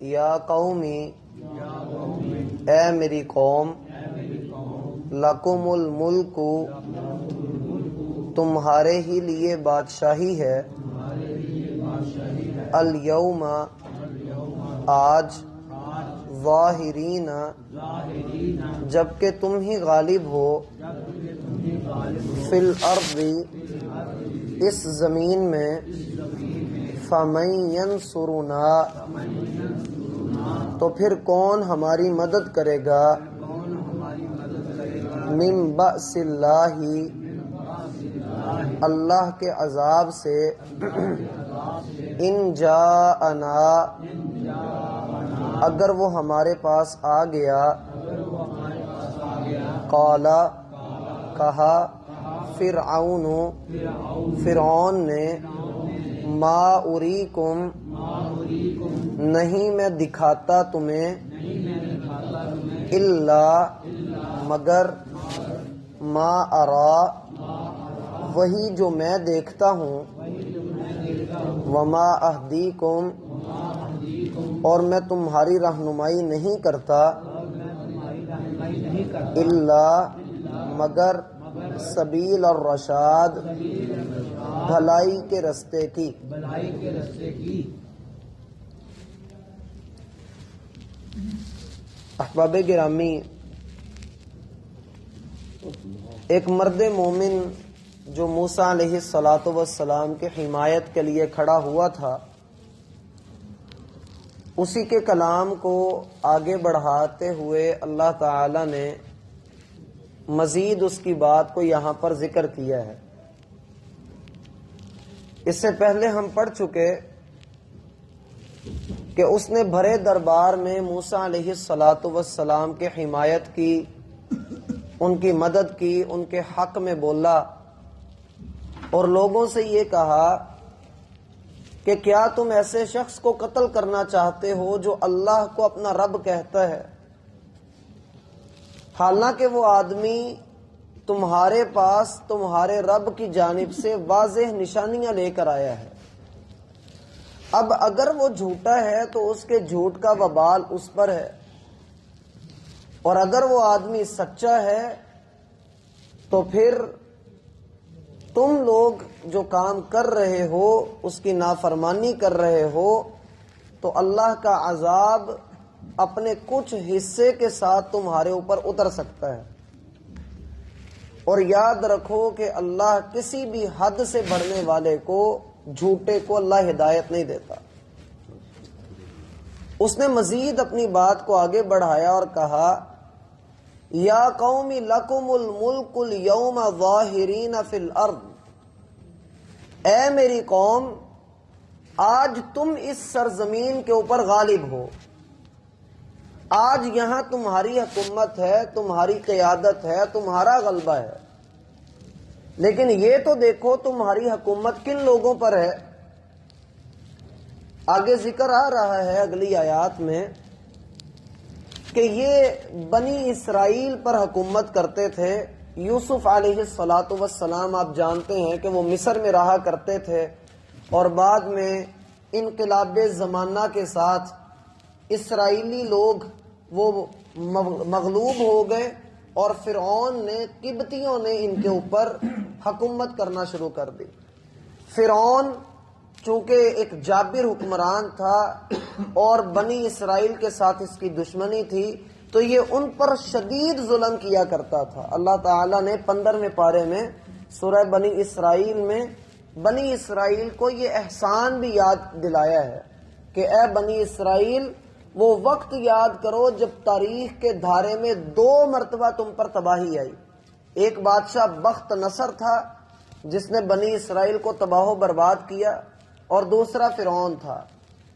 یا قومی اے میری قوم لکم الملک تمہارے ہی لیے بادشاہی ہے الیوم آج ظاہرین جبکہ تم ہی غالب ہو فی الارض اس زمین میں فمن ینصرنا تو پھر کون ہماری مدد کرے گا من بأس اللہ اللہ کے عذاب سے ان جاءنا اگر وہ ہمارے پاس آ گیا قال کہا فرعون نے ما اریکم نہیں میں دکھاتا تمہیں الا مگر ما ارا وہی جو میں دیکھتا ہوں وما اہدیکم اور میں تمہاری رہنمائی نہیں کرتا الا مگر سبیل الرشاد بھلائی کے رستے کی۔ احباب گرامی، ایک مرد مومن جو موسیٰ علیہ السلام کے حمایت کے لیے کھڑا ہوا تھا، اسی کے کلام کو آگے بڑھاتے ہوئے اللہ تعالی نے مزید اس کی بات کو یہاں پر ذکر کیا ہے۔ اس سے پہلے ہم پڑھ چکے کہ اس نے بھرے دربار میں موسیٰ علیہ السلام کے حمایت کی، ان کی مدد کی، ان کے حق میں بولا اور لوگوں سے یہ کہا کہ کیا تم ایسے شخص کو قتل کرنا چاہتے ہو جو اللہ کو اپنا رب کہتا ہے، حالانکہ وہ آدمی تمہارے پاس تمہارے رب کی جانب سے واضح نشانیاں لے کر آیا ہے۔ اب اگر وہ جھوٹا ہے تو اس کے جھوٹ کا وبال اس پر ہے، اور اگر وہ آدمی سچا ہے تو پھر تم لوگ جو کام کر رہے ہو، اس کی نافرمانی کر رہے ہو، تو اللہ کا عذاب اپنے کچھ حصے کے ساتھ تمہارے اوپر اتر سکتا ہے۔ اور یاد رکھو کہ اللہ کسی بھی حد سے بڑھنے والے کو، جھوٹے کو اللہ ہدایت نہیں دیتا۔ اس نے مزید اپنی بات کو آگے بڑھایا اور کہا یا قوم لکم الملک اليوم ظاہرین فی الارض، اے میری قوم آج تم اس سرزمین کے اوپر غالب ہو، آج یہاں تمہاری حکومت ہے، تمہاری قیادت ہے، تمہارا غلبہ ہے، لیکن یہ تو دیکھو تمہاری حکومت کن لوگوں پر ہے۔ آگے ذکر آ رہا ہے اگلی آیات میں کہ یہ بنی اسرائیل پر حکومت کرتے تھے۔ یوسف علیہ السلام آپ جانتے ہیں کہ وہ مصر میں رہا کرتے تھے، اور بعد میں انقلاب زمانہ کے ساتھ اسرائیلی لوگ وہ مغلوب ہو گئے، اور فرعون نے، قبطیوں نے ان کے اوپر حکومت کرنا شروع کر دی۔ فرعون چونکہ ایک جابر حکمران تھا اور بنی اسرائیل کے ساتھ اس کی دشمنی تھی، تو یہ ان پر شدید ظلم کیا کرتا تھا۔ اللہ تعالیٰ نے 15ویں پارے میں سورہ بنی اسرائیل میں بنی اسرائیل کو یہ احسان بھی یاد دلایا ہے کہ اے بنی اسرائیل، وہ وقت یاد کرو جب تاریخ کے دھارے میں 2 مرتبہ تم پر تباہی آئی۔ ایک بادشاہ بخت نصر تھا جس نے بنی اسرائیل کو تباہ و برباد کیا، اور دوسرا فرعون تھا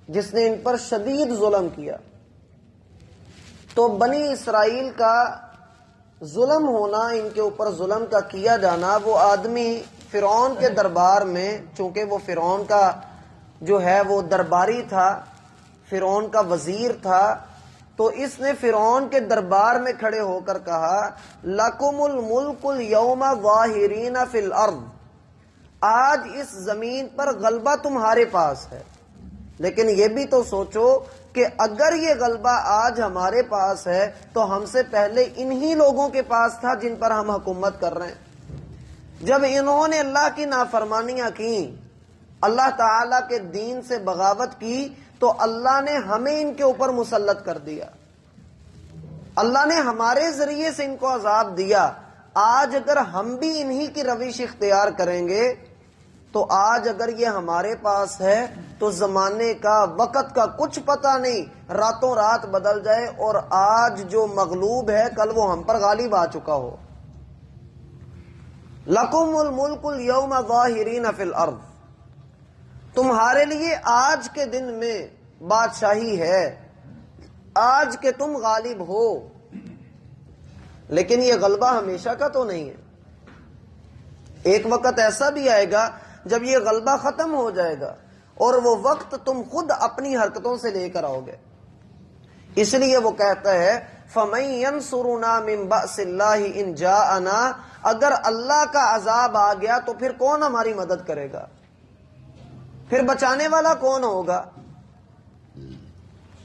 جس نے ان پر شدید ظلم کیا۔ تو بنی اسرائیل کا ظلم ہونا، ان کے اوپر ظلم کا کیا جانا، وہ آدمی فرعون کے دربار میں، چونکہ وہ فرعون کا جو ہے وہ درباری تھا، فرعون کا وزیر تھا، تو اس نے فرعون کے دربار میں کھڑے ہو کر کہا لَكُمُ الْمُلْكُ الْيَوْمَ ظَاهِرِينَ فِي الْأَرْضِ، آج اس زمین پر غلبہ تمہارے پاس ہے۔ لیکن یہ بھی تو سوچو کہ اگر یہ غلبہ آج ہمارے پاس ہے تو ہم سے پہلے انہی لوگوں کے پاس تھا جن پر ہم حکومت کر رہے ہیں۔ جب انہوں نے اللہ کی نافرمانیاں کی، اللہ تعالی کے دین سے بغاوت کی، تو اللہ نے ہمیں ان کے اوپر مسلط کر دیا، اللہ نے ہمارے ذریعے سے ان کو عذاب دیا۔ آج اگر ہم بھی انہی کی روش اختیار کریں گے تو آج اگر یہ ہمارے پاس ہے تو زمانے کا، وقت کا کچھ پتہ نہیں، راتوں رات بدل جائے اور آج جو مغلوب ہے کل وہ ہم پر غالب آ چکا ہو۔ لَكُمُ الْمُلْكُ الْيَوْمَ ظَاهِرِينَ فِي الْأَرْضِ، تمہارے لیے آج کے دن میں بادشاہی ہے، آج کے تم غالب ہو، لیکن یہ غلبہ ہمیشہ کا تو نہیں ہے۔ ایک وقت ایسا بھی آئے گا جب یہ غلبہ ختم ہو جائے گا اور وہ وقت تم خود اپنی حرکتوں سے لے کر آؤ گے۔ اس لیے وہ کہتا ہے فَمَن يَنصُرُنَا مِن بَأْسِ اللَّهِ إِن جَاءَنَا، اگر اللہ کا عذاب آ گیا تو پھر کون ہماری مدد کرے گا، پھر بچانے والا کون ہوگا؟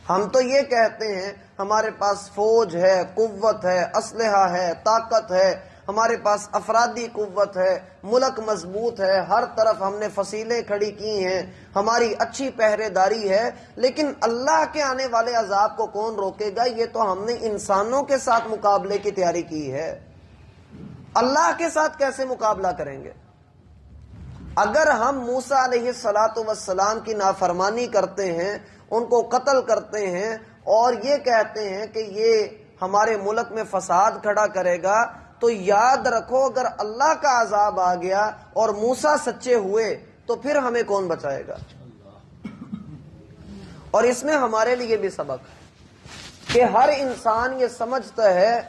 ہم تو یہ کہتے ہیں ہمارے پاس فوج ہے، قوت ہے، اسلحہ ہے، طاقت ہے، ہمارے پاس افرادی قوت ہے، ملک مضبوط ہے، ہر طرف ہم نے فصیلیں کھڑی کی ہیں، ہماری اچھی پہرے داری ہے، لیکن اللہ کے آنے والے عذاب کو کون روکے گا؟ یہ تو ہم نے انسانوں کے ساتھ مقابلے کی تیاری کی ہے، اللہ کے ساتھ کیسے مقابلہ کریں گے؟ اگر ہم موسیٰ علیہ السلام کی نافرمانی کرتے ہیں، ان کو قتل کرتے ہیں اور یہ کہتے ہیں کہ یہ ہمارے ملک میں فساد کھڑا کرے گا، تو یاد رکھو اگر اللہ کا عذاب آ گیا اور موسیٰ سچے ہوئے تو پھر ہمیں کون بچائے گا؟ اور اس میں ہمارے لیے بھی سبق ہے کہ ہر انسان یہ سمجھتا ہے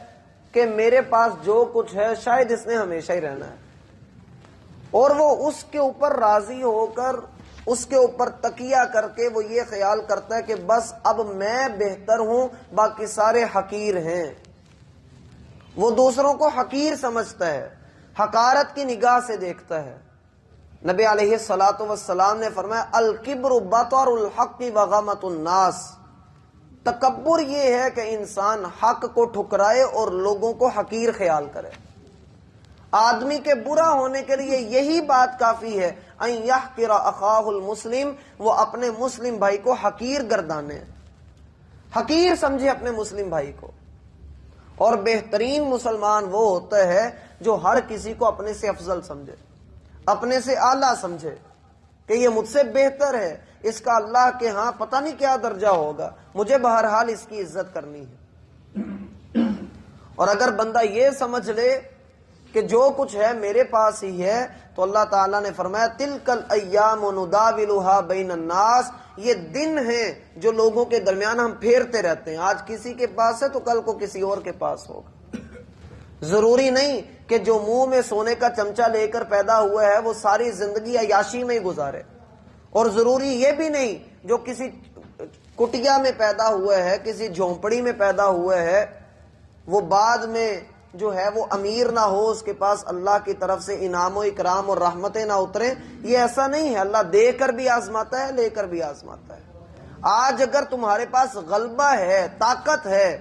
کہ میرے پاس جو کچھ ہے شاید اس نے ہمیشہ ہی رہنا ہے، اور وہ اس کے اوپر راضی ہو کر، اس کے اوپر تکیہ کر کے وہ یہ خیال کرتا ہے کہ بس اب میں بہتر ہوں، باقی سارے حقیر ہیں۔ وہ دوسروں کو حقیر سمجھتا ہے، حقارت کی نگاہ سے دیکھتا ہے۔ نبی علیہ السلام نے فرمایا الکبر بطر الحق وغمط الناس، تکبر یہ ہے کہ انسان حق کو ٹھکرائے اور لوگوں کو حقیر خیال کرے۔ آدمی کے برا ہونے کے لیے یہی بات کافی ہے ان یحقر اخاہ المسلم، وہ اپنے مسلم بھائی کو حقیر گردانے، حقیر سمجھے اپنے مسلم بھائی کو۔ اور بہترین مسلمان وہ ہوتا ہے جو ہر کسی کو اپنے سے افضل سمجھے، اپنے سے اعلیٰ سمجھے کہ یہ مجھ سے بہتر ہے، اس کا اللہ کے ہاں پتہ نہیں کیا درجہ ہوگا، مجھے بہرحال اس کی عزت کرنی ہے۔ اور اگر بندہ یہ سمجھ لے کہ جو کچھ ہے میرے پاس ہی ہے، تو اللہ تعالیٰ نے فرمایا تِلْكَ الْأَيَّامُ نُدَاوِلُهَا بَيْنَ النَّاسِ، یہ دن ہیں جو لوگوں کے درمیان ہم پھیرتے رہتے ہیں، آج کسی کے پاس ہے تو کل کو کسی اور کے پاس ہوگا۔ ضروری نہیں کہ جو منہ میں سونے کا چمچہ لے کر پیدا ہوا ہے وہ ساری زندگی عیاشی میں ہی گزارے، اور ضروری یہ بھی نہیں جو کسی کٹیا میں پیدا ہوا ہے، کسی جھونپڑی میں پیدا ہوا ہے، وہ بعد میں جو ہے وہ امیر نہ ہو، اس کے پاس اللہ کی طرف سے انعام و اکرام اور رحمتیں نہ اتریں۔ یہ ایسا نہیں ہے، اللہ دے کر بھی آزماتا ہے، لے کر بھی آزماتا ہے۔ آج اگر تمہارے پاس غلبہ ہے، طاقت ہے،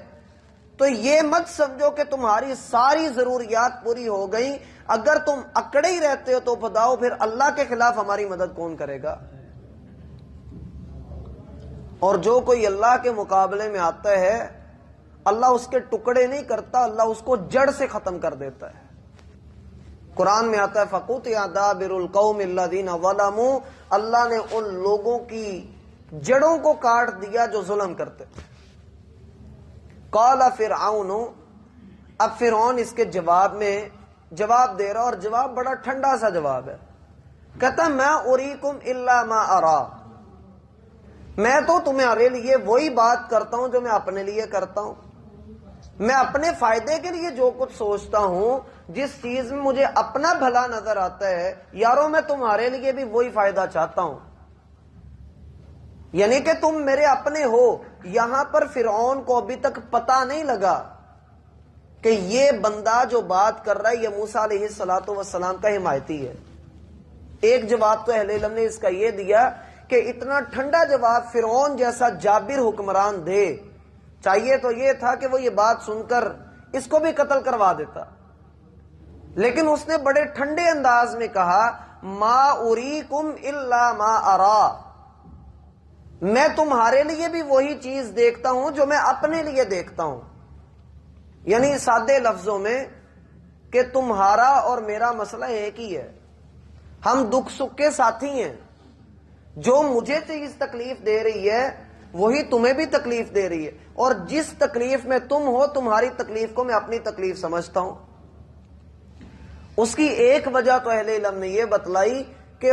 تو یہ مت سمجھو کہ تمہاری ساری ضروریات پوری ہو گئیں۔ اگر تم اکڑے ہی رہتے ہو تو بتاؤ پھر اللہ کے خلاف ہماری مدد کون کرے گا؟ اور جو کوئی اللہ کے مقابلے میں آتا ہے اللہ اس کے ٹکڑے نہیں کرتا، اللہ اس کو جڑ سے ختم کر دیتا ہے۔ قرآن میں آتا ہے فَقُطِعَ دَابِرُ الْقَوْمِ الَّذِينَ ظَلَمُوا، اللہ نے ان لوگوں کی جڑوں کو کاٹ دیا جو ظلم کرتے۔ قَالَ فِرْعَوْنُ، اب فرعون اس کے جواب میں جواب دے رہا، اور جواب بڑا ٹھنڈا سا جواب ہے، کہتا مَا أُرِيكُمْ إِلَّا مَا أَرَىٰ، میں تو تمہارے لیے وہی بات کرتا ہوں جو میں اپنے لیے کرتا ہوں، میں اپنے فائدے کے لیے جو کچھ سوچتا ہوں، جس چیز میں مجھے اپنا بھلا نظر آتا ہے یارو میں تمہارے لیے بھی وہی فائدہ چاہتا ہوں، یعنی کہ تم میرے اپنے ہو۔ یہاں پر فرعون کو ابھی تک پتہ نہیں لگا کہ یہ بندہ جو بات کر رہا ہے یہ موسیٰ علیہ السلام کا حمایتی ہے۔ ایک جواب تو اہل علم نے اس کا یہ دیا کہ اتنا ٹھنڈا جواب فرعون جیسا جابر حکمران دے، چاہیے تو یہ تھا کہ وہ یہ بات سن کر اس کو بھی قتل کروا دیتا، لیکن اس نے بڑے ٹھنڈے انداز میں کہا ما اریکم الا ما ارا، میں تمہارے لیے بھی وہی چیز دیکھتا ہوں جو میں اپنے لیے دیکھتا ہوں. یعنی سادے لفظوں میں کہ تمہارا اور میرا مسئلہ ایک ہی ہے، ہم دکھ سکھ کے ساتھی ہیں. جو مجھے چیز تکلیف دے رہی ہے وہی تمہیں بھی تکلیف دے رہی ہے، اور جس تکلیف میں تم ہو تمہاری تکلیف کو میں اپنی تکلیف سمجھتا ہوں. اس کی ایک وجہ تو اہل علم نے یہ بتلائی کہ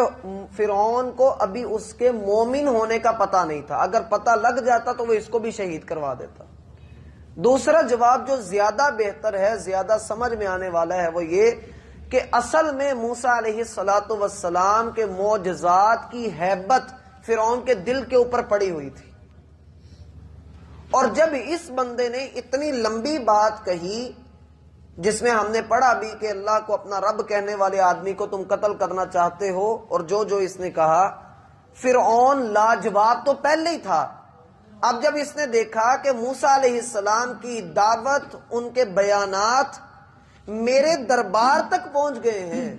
فرعون کو ابھی اس کے مومن ہونے کا پتہ نہیں تھا، اگر پتہ لگ جاتا تو وہ اس کو بھی شہید کروا دیتا. دوسرا جواب جو زیادہ بہتر ہے، زیادہ سمجھ میں آنے والا ہے، وہ یہ کہ اصل میں موسیٰ علیہ السلام کے معجزات کی ہیبت فرعون کے دل کے اوپر پڑی ہوئی تھی، اور جب اس بندے نے اتنی لمبی بات کہی جس میں ہم نے پڑھا بھی کہ اللہ کو اپنا رب کہنے والے آدمی کو تم قتل کرنا چاہتے ہو، اور جو اس نے کہا، فرعون لاجواب تو پہلے ہی تھا. اب جب اس نے دیکھا کہ موسیٰ علیہ السلام کی دعوت، ان کے بیانات میرے دربار تک پہنچ گئے ہیں،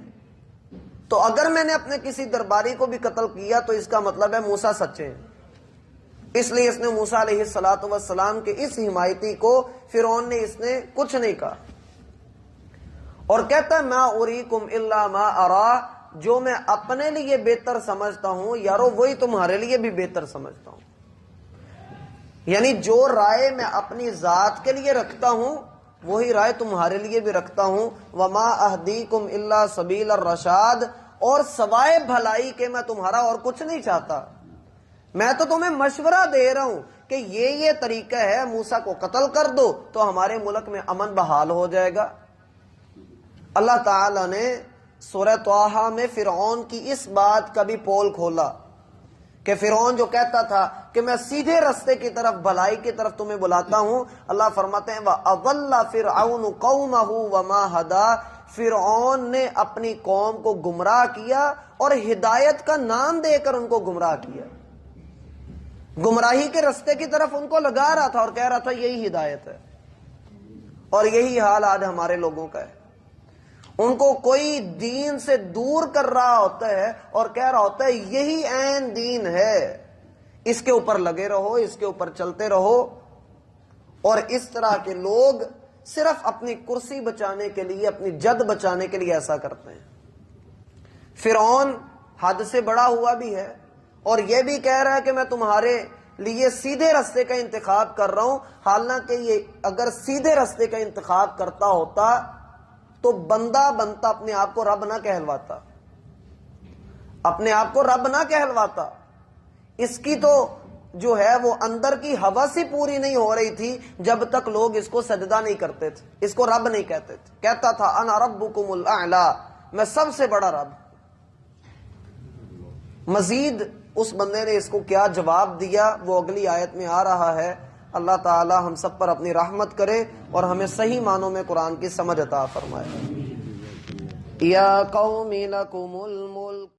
تو اگر میں نے اپنے کسی درباری کو بھی قتل کیا تو اس کا مطلب ہے موسیٰ سچے ہیں. اس لیے اس نے موسیٰ علیہ السلام کے اس حمایتی کو فرعون نے اس نے کچھ نہیں کہا، اور کہتا ہے ما اریکم الا ما ارا، جو میں اپنے لیے بہتر سمجھتا ہوں یارو وہی تمہارے لیے بھی بہتر سمجھتا ہوں. یعنی جو رائے میں اپنی ذات کے لیے رکھتا ہوں وہی رائے تمہارے لیے بھی رکھتا ہوں. وما اہدیکم الا سبیل الرشاد، اور سوائے بھلائی کے میں تمہارا اور کچھ نہیں چاہتا. میں تو تمہیں مشورہ دے رہا ہوں کہ یہ طریقہ ہے، موسیٰ کو قتل کر دو تو ہمارے ملک میں امن بحال ہو جائے گا. اللہ تعالی نے سورہ طٰہٰ میں فرعون کی اس بات کا بھی پول کھولا کہ فرعون جو کہتا تھا کہ میں سیدھے رستے کی طرف، بھلائی کی طرف تمہیں بلاتا ہوں، اللہ فرماتے ہیں وَأَضَلَّ فِرْعَوْنُ قَوْمَهُ وَمَا هَدَىٰ، فرعون نے اپنی قوم کو گمراہ کیا اور ہدایت کا نام دے کر ان کو گمراہ کیا. گمراہی کے رستے کی طرف ان کو لگا رہا تھا اور کہہ رہا تھا یہی ہدایت ہے. اور یہی حال آج ہمارے لوگوں کا ہے. ان کو کوئی دین سے دور کر رہا ہوتا ہے اور کہہ رہا ہوتا ہے یہی عین دین ہے، اس کے اوپر لگے رہو، اس کے اوپر چلتے رہو. اور اس طرح کے لوگ صرف اپنی کرسی بچانے کے لیے، اپنی جد بچانے کے لیے ایسا کرتے ہیں. فرعون حد سے بڑا ہوا بھی ہے اور یہ بھی کہہ رہا ہے کہ میں تمہارے لیے سیدھے رستے کا انتخاب کر رہا ہوں، حالانکہ یہ اگر سیدھے رستے کا انتخاب کرتا ہوتا تو بندہ بنتا، اپنے آپ کو رب نہ کہلواتا، اپنے آپ کو رب نہ کہلواتا. اس کی تو جو ہے وہ اندر کی ہوس ہی پوری نہیں ہو رہی تھی جب تک لوگ اس کو سجدہ نہیں کرتے تھے، اس کو رب نہیں کہتے تھے. کہتا تھا انا ربکم الاعلی، میں سب سے بڑا رب. مزید اس بندے نے اس کو کیا جواب دیا وہ اگلی آیت میں آ رہا ہے. اللہ تعالی ہم سب پر اپنی رحمت کرے اور ہمیں صحیح معنوں میں قرآن کی سمجھ عطا فرمائے. یا قوم لکم الملک